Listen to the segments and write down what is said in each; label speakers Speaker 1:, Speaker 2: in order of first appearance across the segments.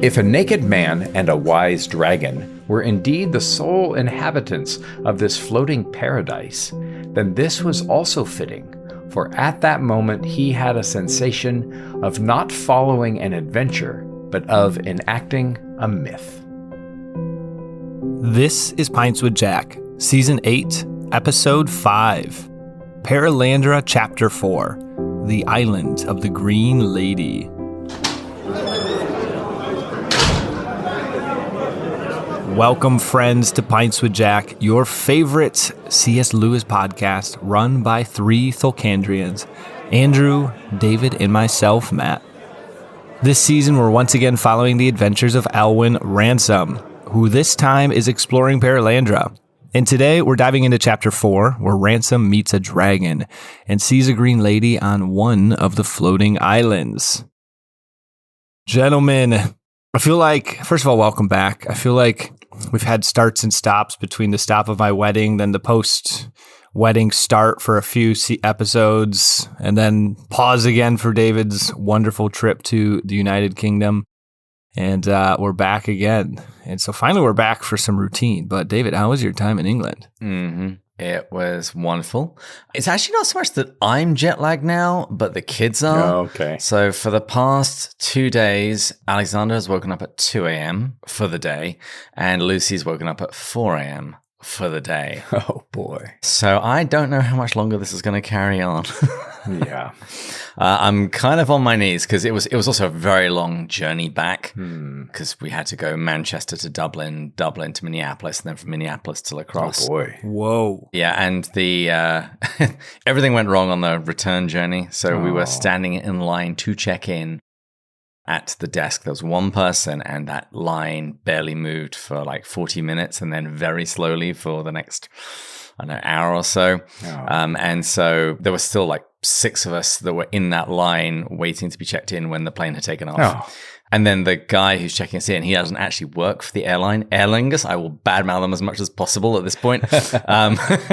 Speaker 1: If a naked man and a wise dragon were indeed the sole inhabitants of this floating paradise, then this was also fitting, for at that moment he had a sensation of not following an adventure, but of enacting a myth.
Speaker 2: This is Pints with Jack, Season 8, Episode 5, Perelandra, Chapter 4, The Island of the Green Lady. Welcome, friends, to Pints with Jack, your favorite C.S. Lewis podcast run by three Thulcandrians, Andrew, David, and myself, Matt. This season, we're once again following the adventures of Elwyn Ransom, who this time is exploring Perelandra. And today, we're diving into Chapter 4, where Ransom meets a dragon and sees a green lady on one of the floating islands. Gentlemen, I feel like, first of all, welcome back. I feel like we've had starts and stops between the stop of my wedding, then the post-wedding start for a few episodes, and then pause again for David's wonderful trip to the United Kingdom. And we're back again. And so finally we're back for some routine. But David, how was your time in England?
Speaker 3: It was wonderful. It's actually not so much that I'm jet lagged now, but the kids are.
Speaker 1: Oh, okay.
Speaker 3: So for the past 2 days, Alexander has woken up at 2 a.m. for the day, and Lucy's woken up at 4 a.m. for the day.
Speaker 1: Oh, boy.
Speaker 3: So I don't know how much longer this is going to carry on.
Speaker 1: Yeah.
Speaker 3: I'm kind of on my knees because it was also a very long journey back because we had to go Manchester to Dublin, Dublin to Minneapolis, and then from Minneapolis to La Crosse.
Speaker 1: Oh, boy.
Speaker 2: Whoa.
Speaker 3: Yeah, and the everything went wrong on the return journey. So we were standing in line to check in at the desk. There was one person, and that line barely moved for like 40 minutes, and then very slowly for the next, I don't know, hour or so. And so there were still like 6 of us that were in that line waiting to be checked in when the plane had taken off. And then the guy who's checking us in, he doesn't actually work for the airline, Aer Lingus. I will badmouth them as much as possible at this point.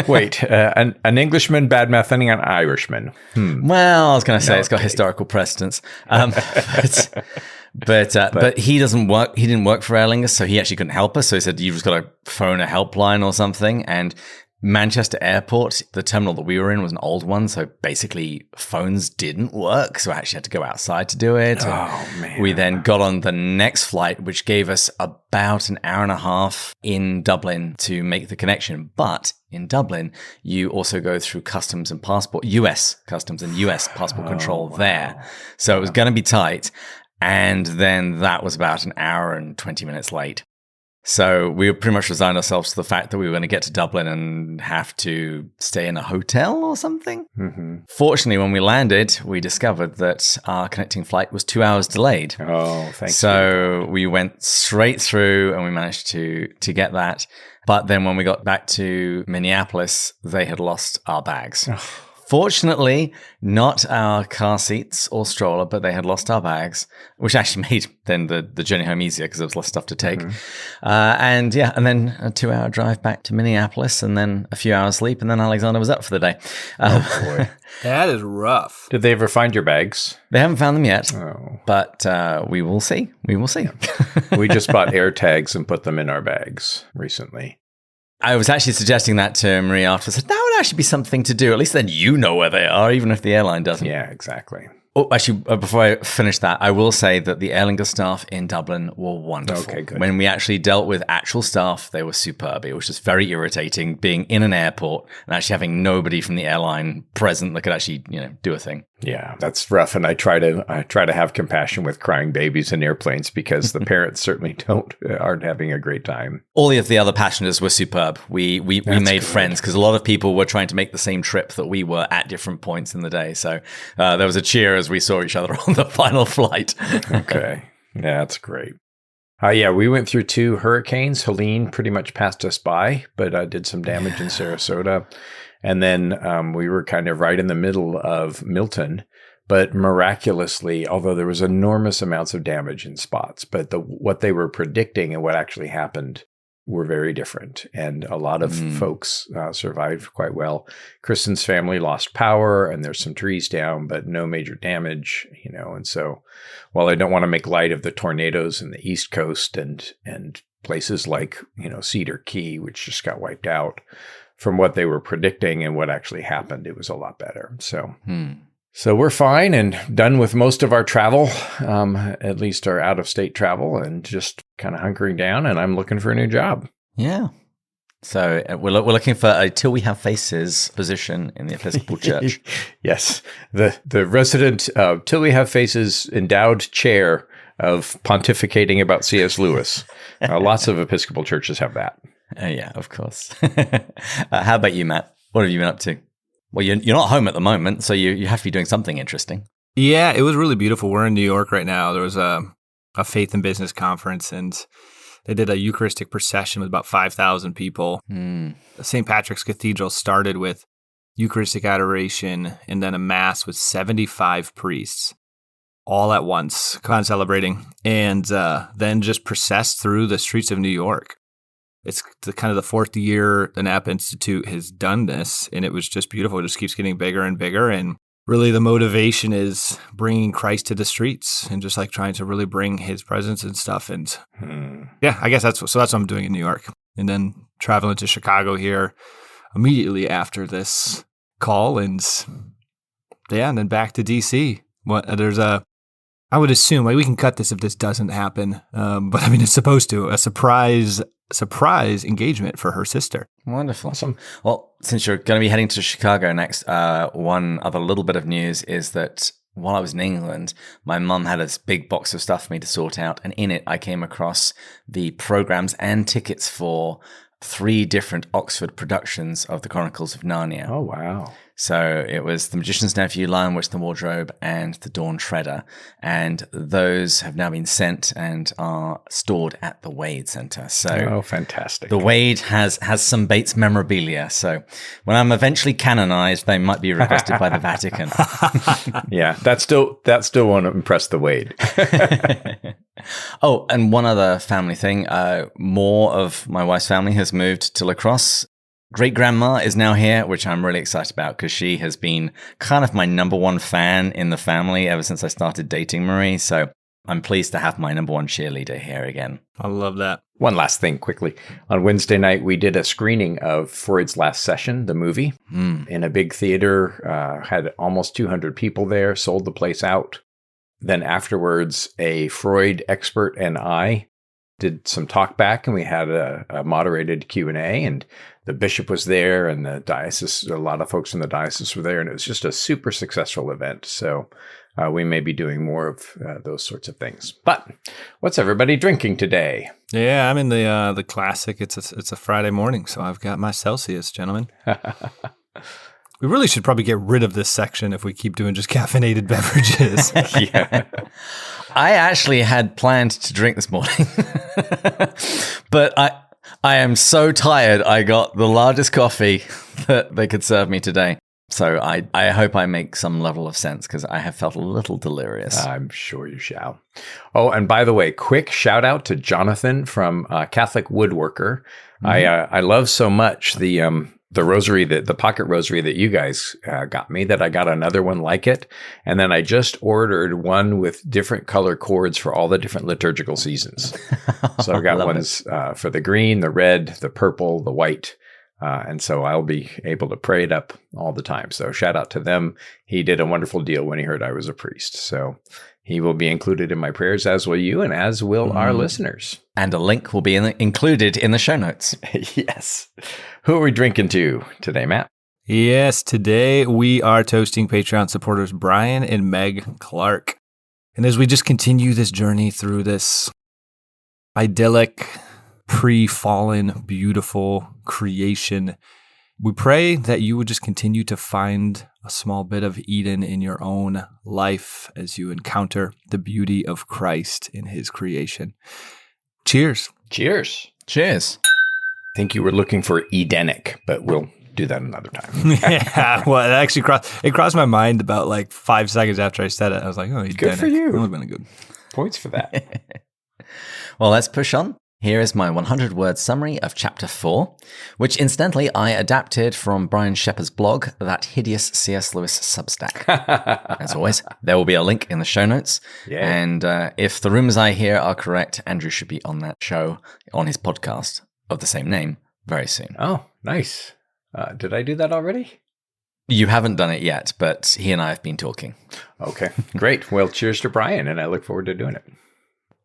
Speaker 1: Wait, an Englishman badmouthing an Irishman.
Speaker 3: Well, I was going to say it's got historical precedence. But he doesn't work. He didn't work for Aer Lingus, so he actually couldn't help us. So he said, "You've just got to phone a helpline or something." And Manchester Airport, the terminal that we were in was an old one, so basically phones didn't work, so I actually had to go outside to do it.
Speaker 1: Oh, man.
Speaker 3: We then got on the next flight, which gave us about an hour and a half in Dublin to make the connection. But in Dublin, you also go through customs and passport, US customs and US passport control there. So it was going to be tight. And then that was about an hour and 20 minutes late. So we pretty much resigned ourselves to the fact that we were going to get to Dublin and have to stay in a hotel or something. Fortunately, when we landed, we discovered that our connecting flight was 2 hours delayed.
Speaker 1: Oh, thank you.
Speaker 3: So we went straight through and we managed to get that. But then when we got back to Minneapolis, they had lost our bags. Fortunately, not our car seats or stroller, but they had lost our bags, which actually made then the journey home easier because there was less stuff to take. And then a 2-hour drive back to Minneapolis, and then a few hours sleep, and then Alexander was up for the day.
Speaker 1: Oh, boy.
Speaker 2: That is rough.
Speaker 1: Did they ever find your bags?
Speaker 3: They haven't found them yet,
Speaker 1: Oh.
Speaker 3: but we will see. We will see.
Speaker 1: We just bought air tags and put them in our bags recently.
Speaker 3: I was actually suggesting that to Marie after. I said, that would actually be something to do. At least then you know where they are, even if the airline doesn't.
Speaker 1: Yeah, exactly.
Speaker 3: Oh, actually, before I finish that, I will say that the Aer Lingus staff in Dublin were wonderful.
Speaker 1: Okay, good.
Speaker 3: When we actually dealt with actual staff, they were superb. It was just very irritating being in an airport and actually having nobody from the airline present that could actually, do a thing.
Speaker 1: Yeah, that's rough. And I try to have compassion with crying babies in airplanes because the parents certainly aren't having a great time.
Speaker 3: All of the other passengers were superb. We made friends because a lot of people were trying to make the same trip that we were at different points in the day. So there was a cheer as we saw each other on the final flight.
Speaker 1: Okay. Yeah, that's great. We went through 2 hurricanes. Helene pretty much passed us by, but did some damage in Sarasota. And then we were kind of right in the middle of Milton. But miraculously, although there was enormous amounts of damage in spots, but what they were predicting and what actually happened were very different. And a lot of folks survived quite well. Kristen's family lost power and there's some trees down, but no major damage, And so while I don't want to make light of the tornadoes in the East Coast and places like, Cedar Key, which just got wiped out, from what they were predicting and what actually happened, it was a lot better. So we're fine and done with most of our travel, at least our out-of-state travel, and just kind of hunkering down, and I'm looking for a new job.
Speaker 3: Yeah. So we're looking for a Till We Have Faces position in the Episcopal Church.
Speaker 1: Yes. The resident Till We Have Faces endowed chair of pontificating about C.S. Lewis. Lots of Episcopal churches have that.
Speaker 3: Yeah, of course. How about you, Matt? What have you been up to? Well, you're not home at the moment, so you have to be doing something interesting.
Speaker 2: Yeah, it was really beautiful. We're in New York right now. There was a faith and business conference, and they did a Eucharistic procession with about 5,000 people. St. Patrick's Cathedral started with Eucharistic adoration and then a mass with 75 priests all at once, celebrating, and then just processed through the streets of New York. It's kind of the fourth year the Napa Institute has done this, and it was just beautiful. It just keeps getting bigger and bigger, and really the motivation is bringing Christ to the streets and just like trying to really bring his presence and stuff. And yeah, I guess that's what I'm doing in New York, and then traveling to Chicago here immediately after this call, and yeah, and then back to DC. I would assume, we can cut this if this doesn't happen, but I mean, it's supposed to, a surprise engagement for her sister.
Speaker 3: Wonderful. Awesome. Well, since you're going to be heading to Chicago next, one other little bit of news is that while I was in England, my mum had this big box of stuff for me to sort out, and in it I came across the programs and tickets for 3 different Oxford productions of the Chronicles of Narnia.
Speaker 1: Oh, wow.
Speaker 3: So it was The Magician's Nephew, Lion, Witch, the Wardrobe, and The Dawn Treader. And those have now been sent and are stored at the Wade Center. So
Speaker 1: fantastic.
Speaker 3: The Wade has some Bates memorabilia. So when I'm eventually canonized, they might be requested by the Vatican.
Speaker 1: Yeah, that still won't impress the Wade.
Speaker 3: Oh, and one other family thing. More of my wife's family has moved to La Crosse. Great-grandma is now here, which I'm really excited about because she has been kind of my number one fan in the family ever since I started dating Marie. So I'm pleased to have my number one cheerleader here again.
Speaker 2: I love that.
Speaker 1: One last thing quickly. On Wednesday night, we did a screening of Freud's Last Session, the movie, in a big theater. Had almost 200 people there, sold the place out. Then afterwards, a Freud expert and I did some talk back, and we had a moderated Q&A, and the bishop was there, and the diocese, a lot of folks in the diocese were there, and it was just a super successful event. So we may be doing more of those sorts of things. But what's everybody drinking today?
Speaker 2: Yeah, I'm in the classic. It's a Friday morning, so I've got my Celsius, gentlemen. We really should probably get rid of this section if we keep doing just caffeinated beverages.
Speaker 1: Yeah.
Speaker 3: I actually had planned to drink this morning, but I am so tired. I got the largest coffee that they could serve me today. So I hope I make some level of sense because I have felt a little delirious.
Speaker 1: I'm sure you shall. Oh, and by the way, quick shout out to Jonathan from Catholic Woodworker. Mm-hmm. I love so much the rosary, the pocket rosary that you guys got me, that I got another one like it. And then I just ordered one with different color cords for all the different liturgical seasons. So I've got ones for the green, the red, the purple, the white. And so I'll be able to pray it up all the time. So shout out to them. He did a wonderful deal when he heard I was a priest. So he will be included in my prayers, as will you, and as will our listeners.
Speaker 3: And a link will be included in the show notes.
Speaker 1: Yes. Who are we drinking to today, Matt?
Speaker 2: Yes, today we are toasting Patreon supporters Brian and Meg Clark. And as we just continue this journey through this idyllic, pre-fallen, beautiful creation, we pray that you would just continue to find a small bit of Eden in your own life as you encounter the beauty of Christ in his creation. Cheers.
Speaker 1: Cheers.
Speaker 3: Cheers.
Speaker 1: I think you were looking for Edenic, but we'll do that another time.
Speaker 2: Yeah, well, it actually crossed my mind about like 5 seconds after I said it. I was like, oh, Edenic.
Speaker 1: Good for you.
Speaker 2: That would have been good.
Speaker 1: Points for that.
Speaker 3: Well, let's push on. Here is my 100-word summary of Chapter 4, which incidentally I adapted from Brian Shepard's blog, That Hideous C.S. Lewis Substack. As always, there will be a link in the show notes.
Speaker 1: Yay.
Speaker 3: And if the rumors I hear are correct, Andrew should be on that show, on his podcast of the same name, very soon.
Speaker 1: Oh, nice. Did I do that already?
Speaker 3: You haven't done it yet, but he and I have been talking.
Speaker 1: Okay, great. Well, cheers to Brian, and I look forward to doing it.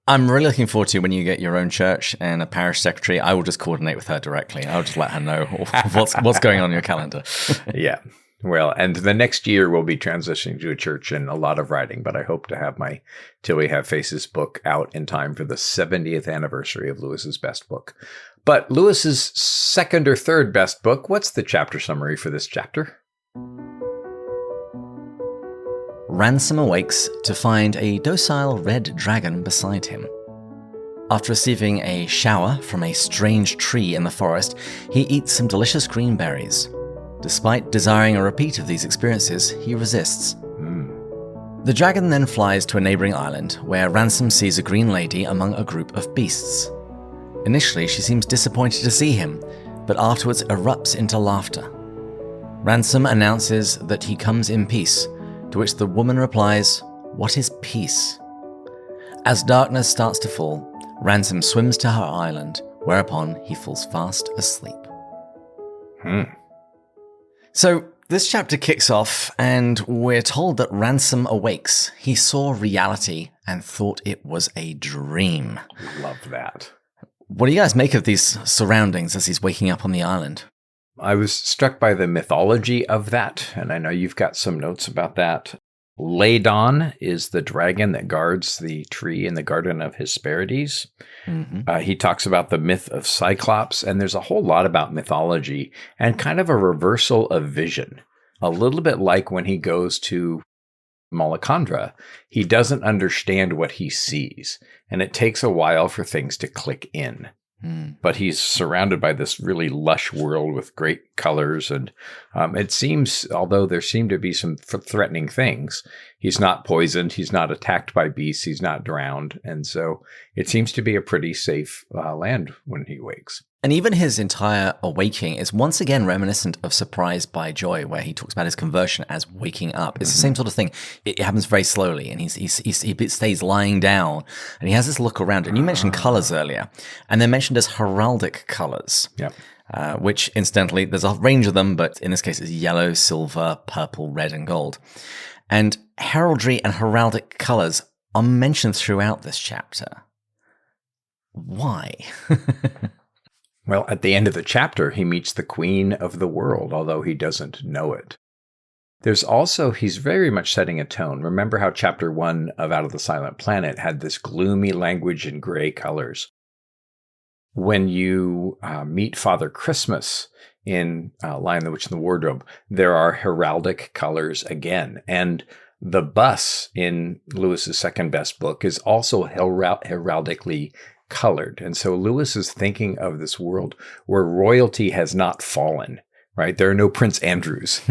Speaker 3: I'm really looking forward to when you get your own church and a parish secretary. I will just coordinate with her directly. I'll just let her know what's going on in your calendar.
Speaker 1: Yeah. Well, and the next year we'll be transitioning to a church and a lot of writing, but I hope to have my Till We Have Faces book out in time for the 70th anniversary of Lewis's best book. But Lewis's second or third best book, what's the chapter summary for this chapter?
Speaker 3: Ransom awakes to find a docile red dragon beside him. After receiving a shower from a strange tree in the forest, he eats some delicious green berries. Despite desiring a repeat of these experiences, he resists. The dragon then flies to a neighboring island, where Ransom sees a green lady among a group of beasts. Initially, she seems disappointed to see him, but afterwards erupts into laughter. Ransom announces that he comes in peace, to which the woman replies, "What is peace?" As darkness starts to fall, Ransom swims to her island, whereupon he falls fast asleep. So this chapter kicks off, and we're told that Ransom awakes. He saw reality and thought it was a dream.
Speaker 1: Love that.
Speaker 3: What do you guys make of these surroundings as he's waking up on the island?
Speaker 1: I was struck by the mythology of that, and I know you've got some notes about that. Ladon is the dragon that guards the tree in the Garden of Hesperides. He talks about the myth of Cyclops, and there's a whole lot about mythology and kind of a reversal of vision. A little bit like when he goes to Malacandra, he doesn't understand what he sees, and it takes a while for things to click in. But he's surrounded by this really lush world with great colors. And it seems, although there seem to be some threatening things, he's not poisoned. He's not attacked by beasts. He's not drowned. And so it seems to be a pretty safe land when he wakes.
Speaker 3: And even his entire awaking is once again reminiscent of Surprised by Joy, where he talks about his conversion as waking up. It's the same sort of thing. It happens very slowly, and he stays lying down, and he has this look around. And you mentioned colors earlier, and they're mentioned as heraldic colors, which incidentally, there's a range of them, but in this case, it's yellow, silver, purple, red, and gold. And heraldry and heraldic colors are mentioned throughout this chapter. Why?
Speaker 1: Well, at the end of the chapter, he meets the queen of the world, although he doesn't know it. There's also, he's very much setting a tone. Remember how chapter 1 of Out of the Silent Planet had this gloomy language in gray colors. When you meet Father Christmas in Lion, the Witch, and the Wardrobe, there are heraldic colors again. And the bus in Lewis's second best book is also heraldically colored. And so Lewis is thinking of this world where royalty has not fallen, right? There are no Prince Andrews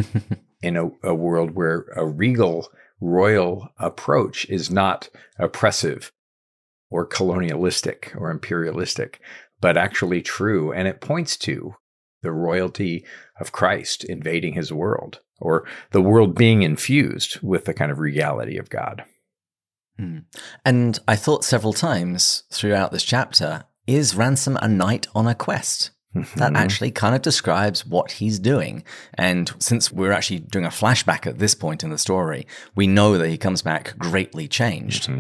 Speaker 1: in a world where a regal royal approach is not oppressive or colonialistic or imperialistic, but actually true. And it points to the royalty of Christ invading his world, or the world being infused with the kind of regality of God.
Speaker 3: And I thought several times throughout this chapter, is Ransom a knight on a quest? That actually kind of describes what he's doing. And since we're actually doing a flashback at this point in the story, we know that he comes back greatly changed,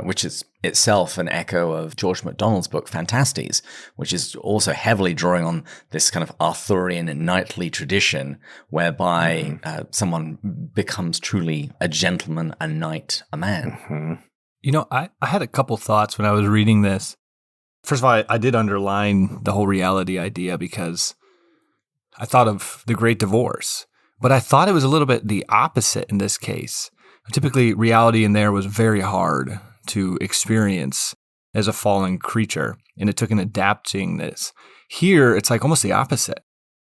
Speaker 3: which is itself an echo of George MacDonald's book, Phantastes, which is also heavily drawing on this kind of Arthurian and knightly tradition whereby someone becomes truly a gentleman, a knight, a man.
Speaker 2: You know, I had a couple thoughts when I was reading this. First of all, I did underline the whole reality idea because I thought of the Great Divorce, but I thought it was a little bit the opposite in this case. Typically, reality in there was very hard to experience as a fallen creature, and it took an adapting this. Here, it's like almost the opposite.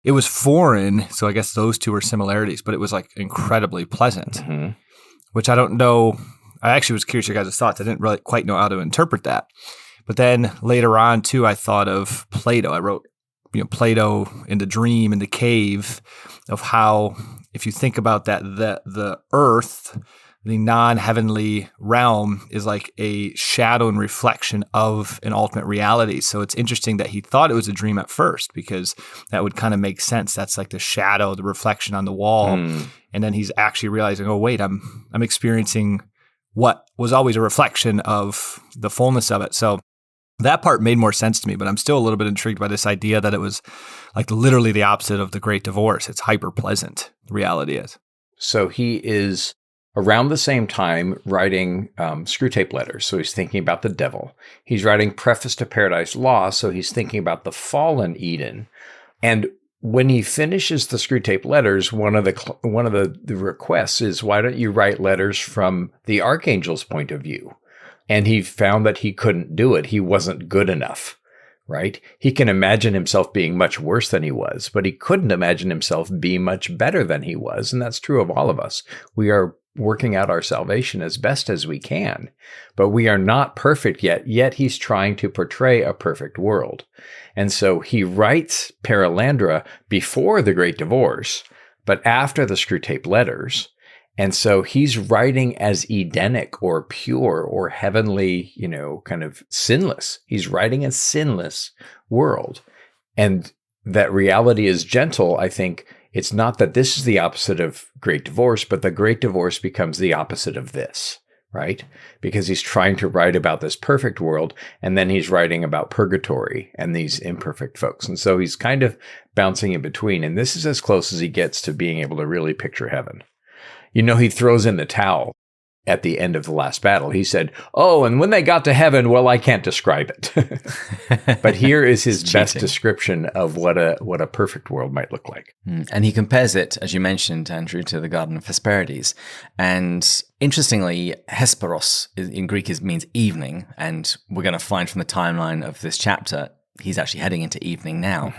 Speaker 2: It was foreign, so I guess those two are similarities, but it was like incredibly pleasant, which I don't know. I actually was curious your guys' thoughts. I didn't really quite know how to interpret that. But then later on, too, I thought of Plato. I wrote, Plato in the dream in the cave, of how, if you think about that, the earth, the non-heavenly realm, is like a shadow and reflection of an ultimate reality. So it's interesting that he thought it was a dream at first, because that would kind of make sense. That's like the shadow, the reflection on the wall. And then he's actually realizing, oh, wait, I'm experiencing what was always a reflection of the fullness of it. So that part made more sense to me, but I'm still a little bit intrigued by this idea that it was like literally the opposite of the Great Divorce. It's hyper pleasant, the reality is.
Speaker 1: So he is around the same time writing Screwtape Letters. So he's thinking about the devil. He's writing Preface to Paradise Lost. So he's thinking about the fallen Eden. And when he finishes the Screwtape Letters, one of the requests is, why don't you write letters from the archangel's point of view? And he found that he couldn't do it. He wasn't good enough, right? He can imagine himself being much worse than he was, but he couldn't imagine himself being much better than he was. And that's true of all of us. We are working out our salvation as best as we can, but we are not perfect yet he's trying to portray a perfect world. And so he writes Perelandra before the Great Divorce, but after the Screwtape Letters. And so he's writing as Edenic or pure or heavenly, kind of sinless. He's writing a sinless world. And that reality is gentle. I think it's not that this is the opposite of Great Divorce, but the Great Divorce becomes the opposite of this, right? Because he's trying to write about this perfect world, and then he's writing about purgatory and these imperfect folks. And so he's kind of bouncing in between. And this is as close as he gets to being able to really picture heaven. He throws in the towel at the end of the last battle. He said, oh, and when they got to heaven, well, I can't describe it. But here is his best description of what a perfect world might look like.
Speaker 3: And he compares it, as you mentioned, Andrew, to the Garden of Hesperides. And interestingly, Hesperos in Greek means evening. And we're going to find from the timeline of this chapter, he's actually heading into evening now.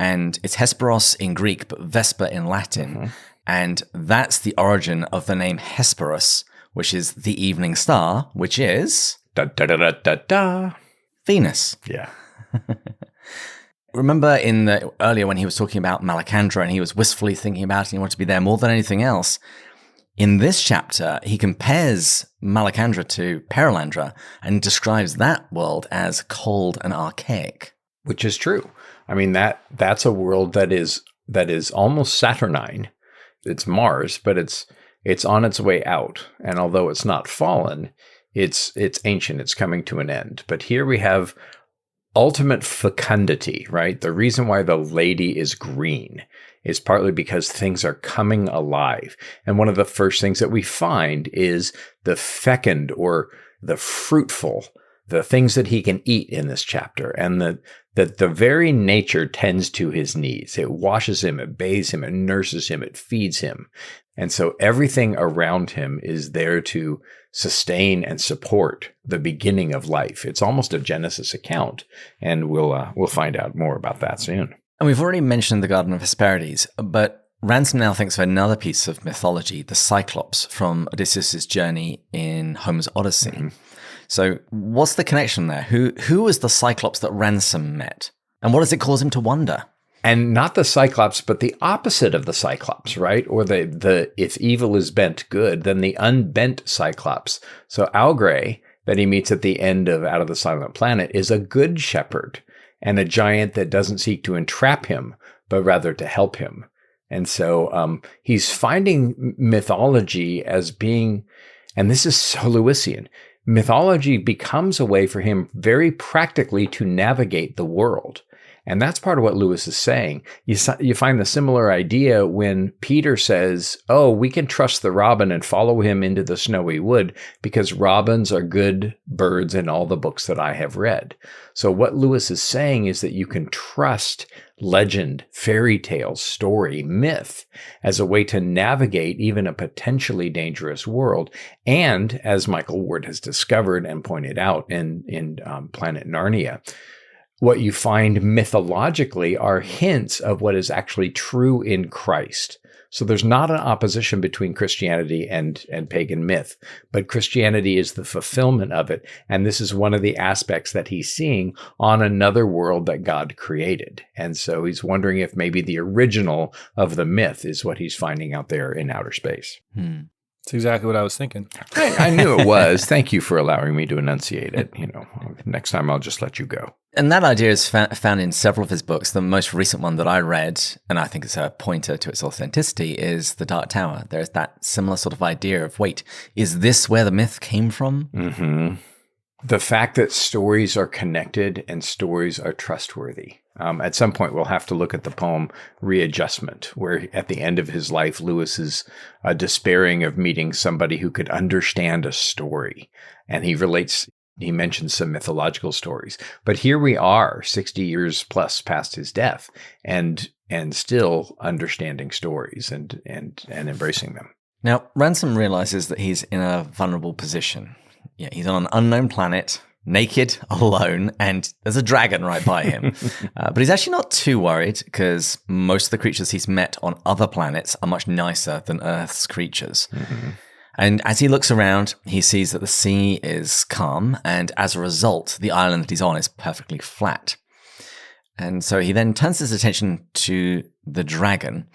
Speaker 3: And it's Hesperos in Greek, but Vesper in Latin. And that's the origin of the name Hesperus, which is the evening star, which is Venus.
Speaker 1: Yeah.
Speaker 3: Remember earlier when he was talking about Malacandra and he was wistfully thinking about it and he wanted to be there more than anything else. In this chapter, he compares Malacandra to Perelandra and describes that world as cold and archaic.
Speaker 1: Which is true. I mean, that's a world that is almost Saturnine. It's Mars, but it's on its way out. And although it's not fallen, it's ancient. It's coming to an end. But here we have ultimate fecundity, right? The reason why the lady is green is partly because things are coming alive. And one of the first things that we find is the fecund, or the fruitful, the things that he can eat in this chapter, and that the very nature tends to his needs. It washes him, it bathes him, it nurses him, it feeds him. And so everything around him is there to sustain and support the beginning of life. It's almost a Genesis account, and we'll find out more about that soon.
Speaker 3: And we've already mentioned the Garden of Hesperides, but Ransom now thinks of another piece of mythology, the Cyclops from Odysseus' journey in Homer's Odyssey. So what's the connection there? Who was the Cyclops that Ransom met? And what does it cause him to wonder?
Speaker 1: And not the Cyclops, but the opposite of the Cyclops, right? Or the if evil is bent good, then the unbent Cyclops. So Augre, that he meets at the end of Out of the Silent Planet, is a good shepherd and a giant that doesn't seek to entrap him, but rather to help him. And so he's finding mythology as being, and this is so Lewisian, mythology becomes a way for him very practically to navigate the world. And that's part of what Lewis is saying. You find the similar idea when Peter says, oh, we can trust the robin and follow him into the snowy wood because robins are good birds in all the books that I have read. So what Lewis is saying is that you can trust legend, fairy tale, story, myth as a way to navigate even a potentially dangerous world. And as Michael Ward has discovered and pointed out in Planet Narnia, what you find mythologically are hints of what is actually true in Christ. So there's not an opposition between Christianity and pagan myth, but Christianity is the fulfillment of it. And this is one of the aspects that he's seeing on another world that God created. And so he's wondering if maybe the original of the myth is what he's finding out there in outer space.
Speaker 2: That's exactly what I was thinking.
Speaker 1: I knew it was. Thank you for allowing me to enunciate it. Next time I'll just let you go.
Speaker 3: And that idea is found in several of his books. The most recent one that I read, and I think it's a pointer to its authenticity, is The Dark Tower. There's that similar sort of idea of, wait, is this where the myth came from?
Speaker 1: Mm-hmm. The fact that stories are connected and stories are trustworthy. At some point, we'll have to look at the poem Readjustment, where at the end of his life, Lewis is despairing of meeting somebody who could understand a story. And he mentions some mythological stories. But here we are, 60 years plus past his death, and still understanding stories and embracing them.
Speaker 3: Now, Ransom realizes that he's in a vulnerable position. Yeah, he's on an unknown planet, naked, alone, and there's a dragon right by him. But he's actually not too worried because most of the creatures he's met on other planets are much nicer than Earth's creatures. Mm-hmm. And as he looks around, he sees that the sea is calm, and as a result, the island that he's on is perfectly flat. And so he then turns his attention to the dragon,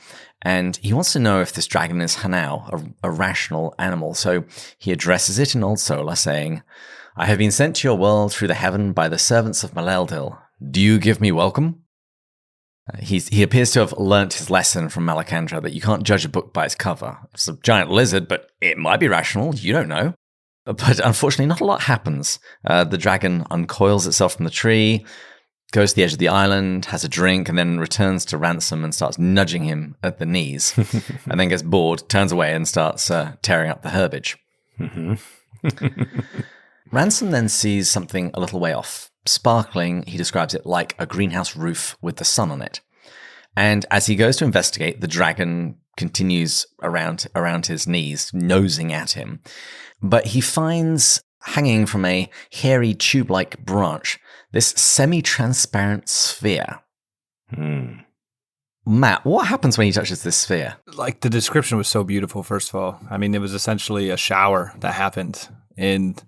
Speaker 3: and he wants to know if this dragon is Hanau, a rational animal. So he addresses it in Old Solar, saying, "I have been sent to your world through the heaven by the servants of Maleldil. Do you give me welcome?" He appears to have learnt his lesson from Malacandra that you can't judge a book by its cover. It's a giant lizard, but it might be rational. You don't know. But unfortunately, not a lot happens. The dragon uncoils itself from the tree, goes to the edge of the island, has a drink, and then returns to Ransom and starts nudging him at the knees, and then gets bored, turns away, and starts tearing up the herbage. Mm-hmm. Ransom then sees something a little way off. Sparkling, he describes it like a greenhouse roof with the sun on it. And as he goes to investigate, the dragon continues around his knees, nosing at him. But he finds, hanging from a hairy tube-like branch, this semi-transparent sphere. Matt, what happens when he touches this sphere?
Speaker 2: Like, the description was so beautiful, first of all. I mean, it was essentially a shower that happened. And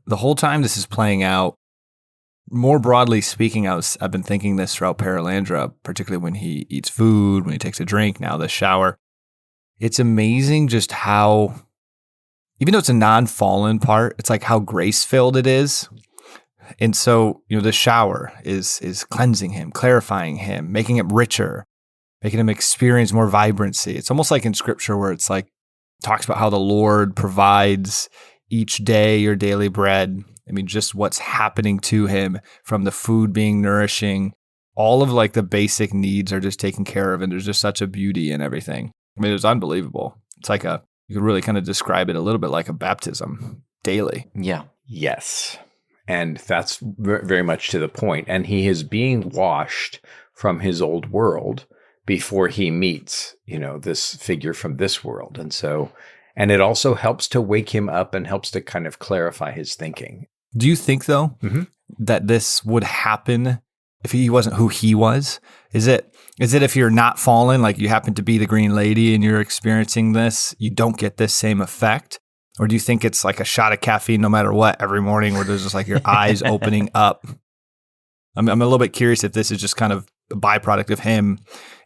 Speaker 2: the whole time this is playing out, more broadly speaking, I've been thinking this throughout Perelandra, particularly when he eats food, when he takes a drink, now the shower. It's amazing just how, even though it's a non-fallen part, it's like how grace-filled it is. And so, the shower is cleansing him, clarifying him, making it richer, making him experience more vibrancy. It's almost like in scripture where it's like, talks about how the Lord provides each day your daily bread. I mean, just what's happening to him from the food being nourishing, all of like the basic needs are just taken care of. And there's just such a beauty in everything. I mean, it's unbelievable. It's like you could really kind of describe it a little bit like a baptism daily.
Speaker 3: Yeah.
Speaker 1: Yes. And that's very much to the point. And he is being washed from his old world before he meets, this figure from this world. And it also helps to wake him up and helps to kind of clarify his thinking.
Speaker 2: Do you think, though, that this would happen if he wasn't who he was? Is it if you're not fallen, like you happen to be the Green Lady and you're experiencing this, you don't get this same effect? Or do you think it's like a shot of caffeine no matter what every morning where there's just like your eyes opening up? I'm a little bit curious if this is just kind of a byproduct of him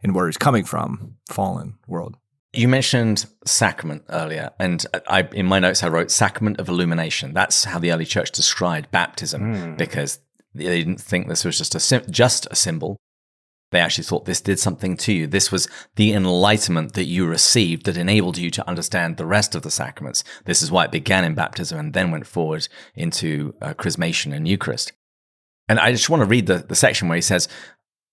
Speaker 2: and where he's coming from, fallen world.
Speaker 3: You mentioned sacrament earlier, and in my notes I wrote sacrament of illumination. That's how the early church described baptism, because they didn't think this was just a symbol. They actually thought this did something to you. This was the enlightenment that you received that enabled you to understand the rest of the sacraments. This is why it began in baptism and then went forward into chrismation and Eucharist. And I just want to read the section where he says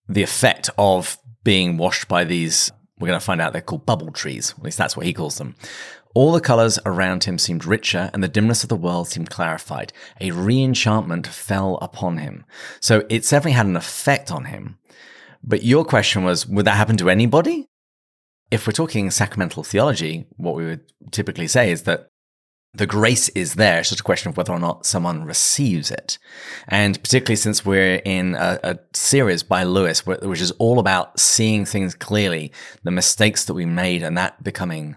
Speaker 3: the effect of being washed by these, we're going to find out they're called bubble trees. At least that's what he calls them. All the colors around him seemed richer, and the dimness of the world seemed clarified. A re-enchantment fell upon him. So it definitely had an effect on him. But your question was, would that happen to anybody? If we're talking sacramental theology, what we would typically say is that The grace is there. It's just a question of whether or not someone receives it. And particularly since we're in a series by Lewis, which is all about seeing things clearly, the mistakes that we made and that becoming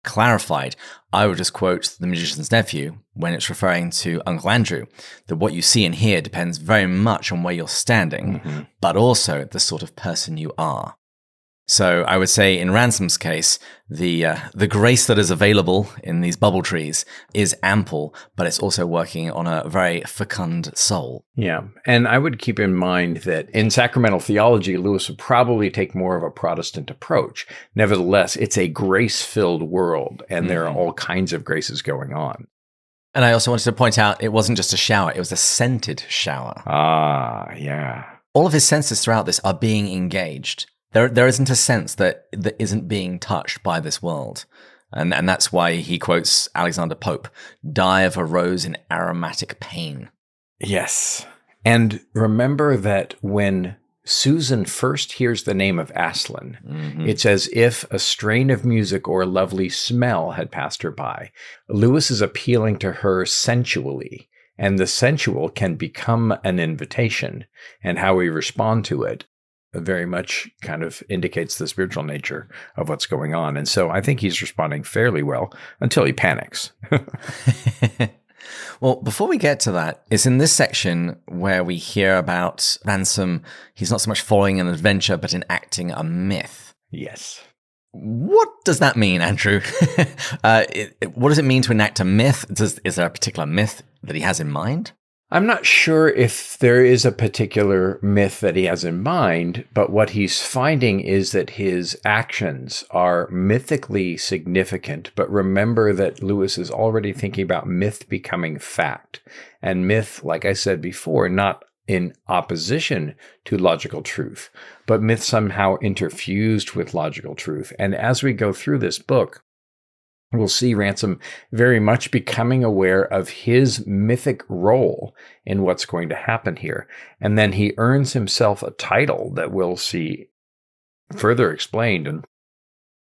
Speaker 3: clarified, I would just quote The Magician's Nephew when it's referring to Uncle Andrew, that what you see and hear depends very much on where you're standing, but also the sort of person you are. So I would say in Ransom's case, the grace that is available in these bubble trees is ample, but it's also working on a very fecund soul.
Speaker 1: Yeah. And I would keep in mind that in sacramental theology, Lewis would probably take more of a Protestant approach. Nevertheless, it's a grace-filled world, and there are all kinds of graces going on.
Speaker 3: And I also wanted to point out, it wasn't just a shower, it was a scented shower.
Speaker 1: Ah, yeah.
Speaker 3: All of his senses throughout this are being engaged. There isn't a sense that isn't being touched by this world. And that's why he quotes Alexander Pope, "Die of a rose in aromatic pain."
Speaker 1: Yes. And remember that when Susan first hears the name of Aslan, it's as if a strain of music or a lovely smell had passed her by. Lewis is appealing to her sensually, and the sensual can become an invitation, and how we respond to it very much kind of indicates the spiritual nature of what's going on. And so I think he's responding fairly well until he panics.
Speaker 3: Well, before we get to that, it's in this section where we hear about Ransom. He's not so much following an adventure, but enacting a myth.
Speaker 1: Yes.
Speaker 3: What does that mean, Andrew? What does it mean to enact a myth? Is there a particular myth that he has in mind?
Speaker 1: I'm not sure if there is a particular myth that he has in mind, but what he's finding is that his actions are mythically significant. But remember that Lewis is already thinking about myth becoming fact. And myth, like I said before, not in opposition to logical truth, but myth somehow interfused with logical truth. And as we go through this book, we'll see Ransom very much becoming aware of his mythic role in what's going to happen here. And then he earns himself a title that we'll see further explained and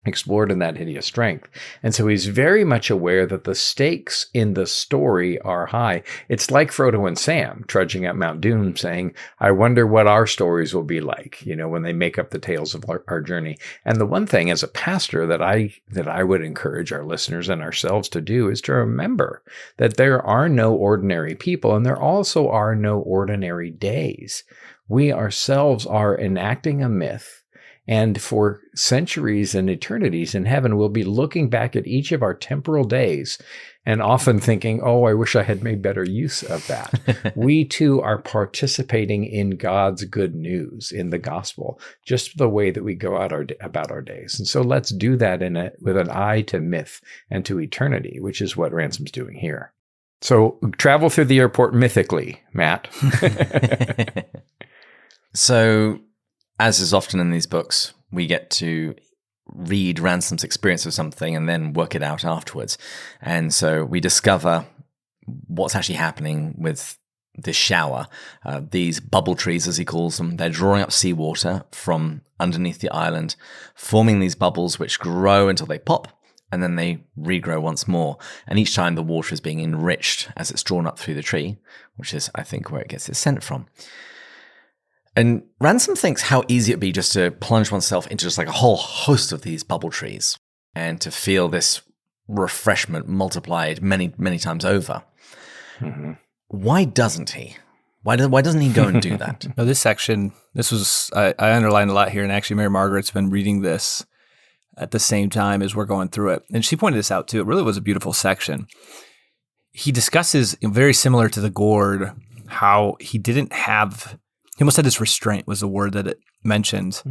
Speaker 1: explored in That Hideous Strength. And so he's very much aware that the stakes in the story are high. It's like Frodo and Sam trudging up Mount Doom saying, I wonder what our stories will be like, when they make up the tales of our journey. And the one thing as a pastor that I would encourage our listeners and ourselves to do is to remember that there are no ordinary people, and there also are no ordinary days. We ourselves are enacting a myth. And for centuries and eternities in heaven, we'll be looking back at each of our temporal days and often thinking, oh, I wish I had made better use of that. We too are participating in God's good news in the gospel, just the way that we go out about our days. And so let's do that with an eye to myth and to eternity, which is what Ransom's doing here. So travel through the airport mythically, Matt.
Speaker 3: So, as is often in these books, we get to read Ransom's experience of something and then work it out afterwards. And so we discover what's actually happening with this shower. These bubble trees, as he calls them, they're drawing up seawater from underneath the island, forming these bubbles which grow until they pop, and then they regrow once more. And each time the water is being enriched as it's drawn up through the tree, which is, I think, where it gets its scent from. And Ransom thinks how easy it'd be just to plunge oneself into just like a whole host of these bubble trees and to feel this refreshment multiplied many, many times over. Mm-hmm. Why doesn't he? Why doesn't he go and do that?
Speaker 2: No, this section, I underlined a lot here, and actually Mary Margaret's been reading this at the same time as we're going through it. And she pointed this out too. It really was a beautiful section. He discusses, very similar to the gourd, how he almost had this restraint was the word that it mentioned,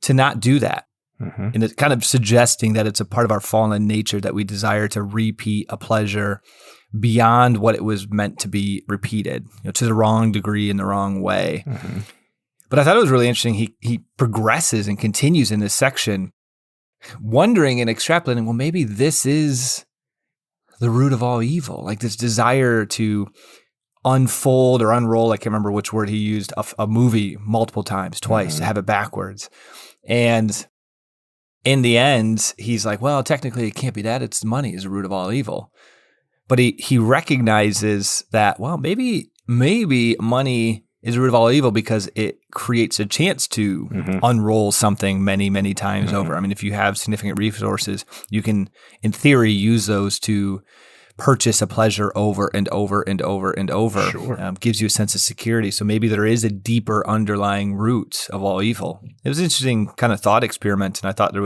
Speaker 2: to not do that. Mm-hmm. And it's kind of suggesting that it's a part of our fallen nature that we desire to repeat a pleasure beyond what it was meant to be repeated, to the wrong degree in the wrong way. Mm-hmm. But I thought it was really interesting. He progresses and continues in this section, wondering and extrapolating, well, maybe this is the root of all evil, like this desire to unfold or unroll, I can't remember which word he used, a movie multiple times, twice, to have it backwards. And in the end, he's like, well, technically it can't be that. It's money is the root of all evil. But he recognizes that, well, maybe money is the root of all evil because it creates a chance to unroll something many, many times over. I mean, if you have significant resources, you can, in theory, use those to purchase a pleasure over and over and over and over.
Speaker 1: Sure.
Speaker 2: Gives you a sense of security. So maybe there is a deeper underlying root of all evil. It was an interesting kind of thought experiment, and I thought there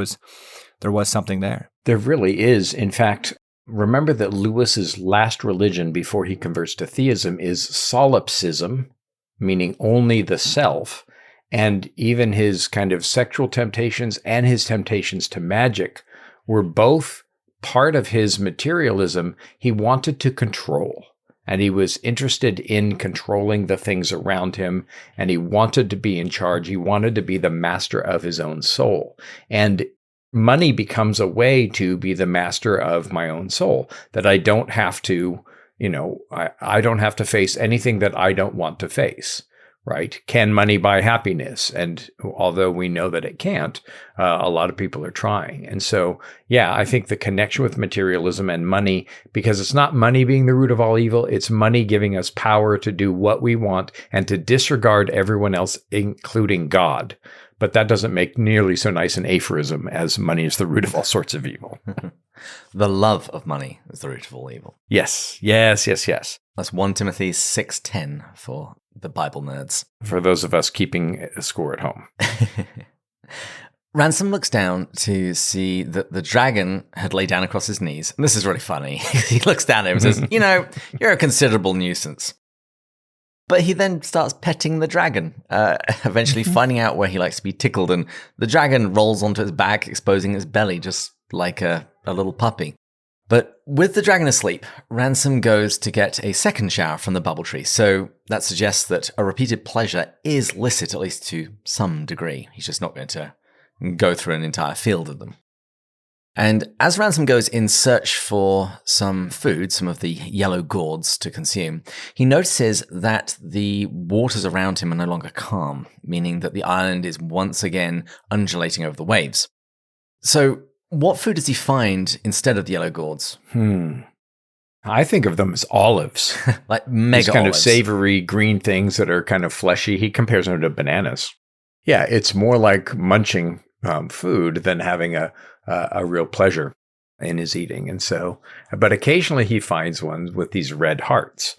Speaker 2: was something there.
Speaker 1: There really is. In fact, remember that Lewis's last religion before he converts to theism is solipsism, meaning only the self, and even his kind of sexual temptations and his temptations to magic were both part of his materialism. He wanted to control, and he was interested in controlling the things around him, and he wanted to be in charge. He wanted to be the master of his own soul. And money becomes a way to be the master of my own soul, that I don't have to, I don't have to face anything that I don't want to face, right? Can money buy happiness? And although we know that it can't, a lot of people are trying. And so, yeah, I think the connection with materialism and money, because it's not money being the root of all evil, it's money giving us power to do what we want and to disregard everyone else, including God. But that doesn't make nearly so nice an aphorism as money is the root of all sorts of evil.
Speaker 3: The love of money is the root of all evil.
Speaker 1: Yes.
Speaker 3: That's 1 Timothy 6:10 for the Bible nerds.
Speaker 1: For those of us keeping a score at home.
Speaker 3: Ransom looks down to see that the dragon had laid down across his knees. And this is really funny. He looks down at him and says, you're a considerable nuisance. But he then starts petting the dragon, eventually finding out where he likes to be tickled. And the dragon rolls onto his back, exposing his belly just like a little puppy. But with the dragon asleep, Ransom goes to get a second shower from the bubble tree. So that suggests that a repeated pleasure is licit, at least to some degree. He's just not going to go through an entire field of them. And as Ransom goes in search for some food, some of the yellow gourds to consume, he notices that the waters around him are no longer calm, meaning that the island is once again undulating over the waves. So what food does he find instead of the yellow gourds?
Speaker 1: I think of them as olives.
Speaker 3: Like mega
Speaker 1: These kind
Speaker 3: olives.
Speaker 1: of savory green things that are kind of fleshy. He compares them to bananas. Yeah, it's more like munching food than having a real pleasure in his eating. And so, but occasionally he finds one with these red hearts.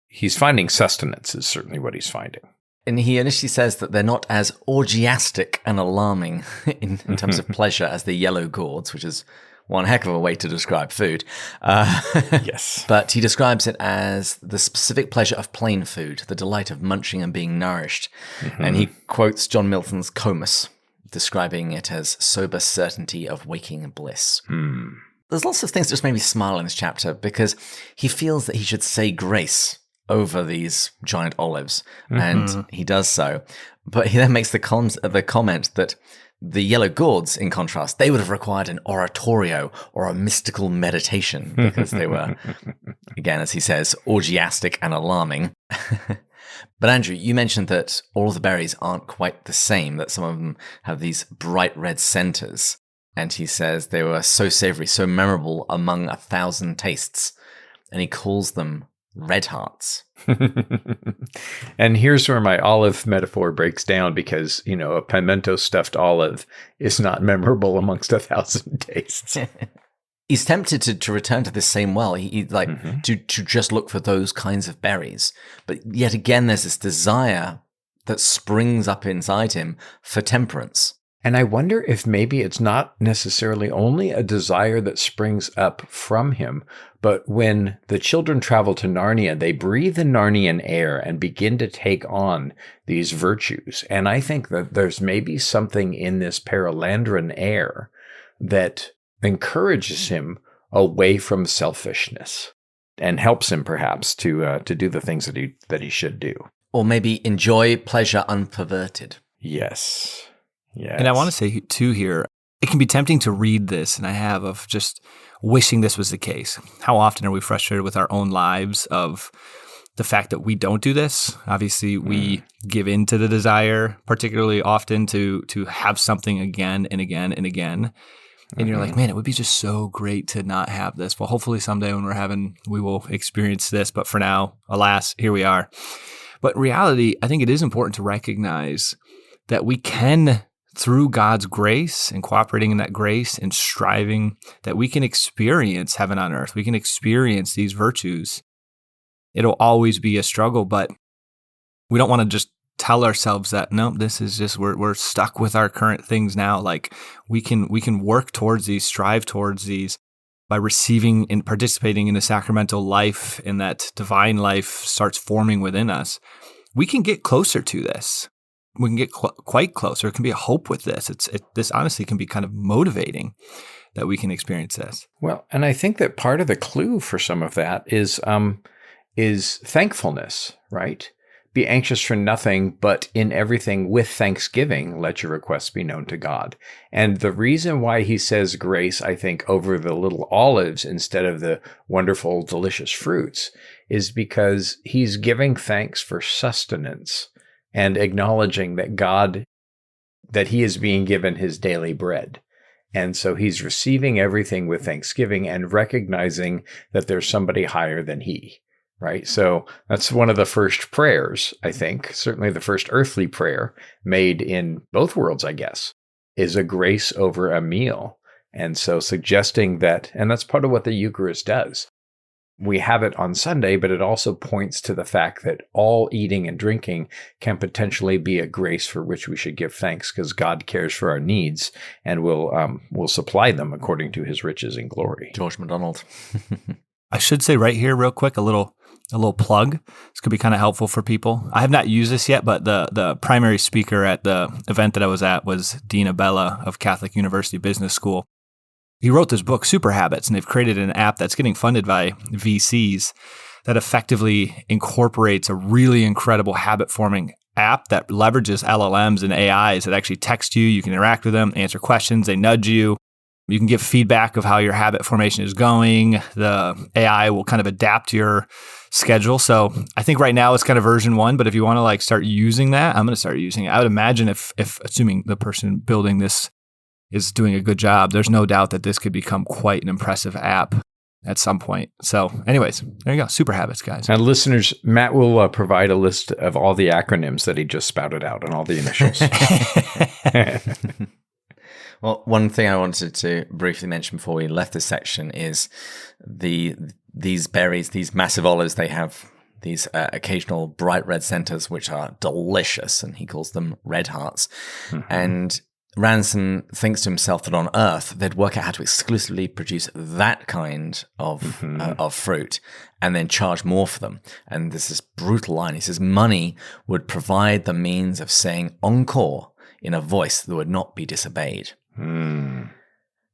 Speaker 1: He's finding sustenance is certainly what he's finding.
Speaker 3: And he initially says that they're not as orgiastic and alarming in terms of pleasure as the yellow gourds, which is one heck of a way to describe food.
Speaker 1: Yes.
Speaker 3: But he describes it as the specific pleasure of plain food, the delight of munching and being nourished. And he quotes John Milton's Comus, describing it as sober certainty of waking bliss. There's lots of things that just made me smile in this chapter because he feels that he should say grace over these giant olives, and he does so. But he then makes the comment that the yellow gourds, in contrast, they would have required an oratorio or a mystical meditation because they were, again, as he says, orgiastic and alarming. But Andrew, you mentioned that all of the berries aren't quite the same, that some of them have these bright red centers. And he says they were so savory, so memorable among 1,000 tastes. And he calls them red hearts.
Speaker 1: And here's where my olive metaphor breaks down because, a pimento stuffed olive is not memorable amongst 1,000 tastes.
Speaker 3: He's tempted to return to this same well. He to just look for those kinds of berries. But yet again, there's this desire that springs up inside him for temperance.
Speaker 1: And I wonder if maybe it's not necessarily only a desire that springs up from him, but when the children travel to Narnia, they breathe the Narnian air and begin to take on these virtues. And I think that there's maybe something in this Perelandran air that encourages him away from selfishness and helps him perhaps to do the things that he should do.
Speaker 3: Or maybe enjoy pleasure unperverted.
Speaker 1: Yes. Yes.
Speaker 2: And I want to say, too, here, it can be tempting to read this, and I have, of just wishing this was the case. How often are we frustrated with our own lives of the fact that we don't do this? Obviously, we give in to the desire, particularly often to have something again and again and again. and you're like, man, it would be just so great to not have this. Well, hopefully someday when we will experience this. But for now, alas, here we are. But in reality, I think it is important to recognize that we can, through God's grace and cooperating in that grace and striving, that we can experience heaven on earth. We can experience these virtues. It'll always be a struggle, but we don't want to just tell ourselves that, no, this is just, we're stuck with our current things now. Like we can work towards these, strive towards these by receiving and participating in the sacramental life, and that divine life starts forming within us. We can get closer to this. We can get quite closer. It can be a hope with this. This honestly can be kind of motivating that we can experience this.
Speaker 1: Well, and I think that part of the clue for some of that is thankfulness, right? Be anxious for nothing, but in everything with thanksgiving, let your requests be known to God. And the reason why he says grace, I think, over the little olives instead of the wonderful, delicious fruits is because he's giving thanks for sustenance and acknowledging that he is being given his daily bread. And so he's receiving everything with thanksgiving and recognizing that there's somebody higher than he. Right. So that's one of the first prayers, I think, certainly the first earthly prayer made in both worlds, I guess, is a grace over a meal. And so suggesting that, and that's part of what the Eucharist does. We have it on Sunday, but it also points to the fact that all eating and drinking can potentially be a grace for which we should give thanks because God cares for our needs and will supply them according to his riches and glory.
Speaker 3: George MacDonald.
Speaker 2: I should say right here real quick, a little plug. This could be kind of helpful for people. I have not used this yet, but the primary speaker at the event that I was at was Dean Abella of Catholic University Business School. He wrote this book, Super Habits, and they've created an app that's getting funded by VCs that effectively incorporates a really incredible habit-forming app that leverages LLMs and AIs that actually text you. You can interact with them, answer questions, they nudge you. You can give feedback of how your habit formation is going. The AI will kind of adapt to your schedule. So I think right now it's kind of version 1, but if you want to start using that, I'm going to start using it. I would imagine if assuming the person building this is doing a good job, there's no doubt that this could become quite an impressive app at some point. So anyways, there you go. Super habits, guys.
Speaker 1: And listeners, Matt will provide a list of all the acronyms that he just spouted out and all the initials.
Speaker 3: Well, one thing I wanted to briefly mention before we left this section is these berries, these massive olives, they have these occasional bright red centers, which are delicious, and he calls them red hearts. Mm-hmm. And Ransom thinks to himself that on Earth, they'd work out how to exclusively produce that kind of fruit and then charge more for them. And there's this brutal line. He says, money would provide the means of saying encore in a voice that would not be disobeyed.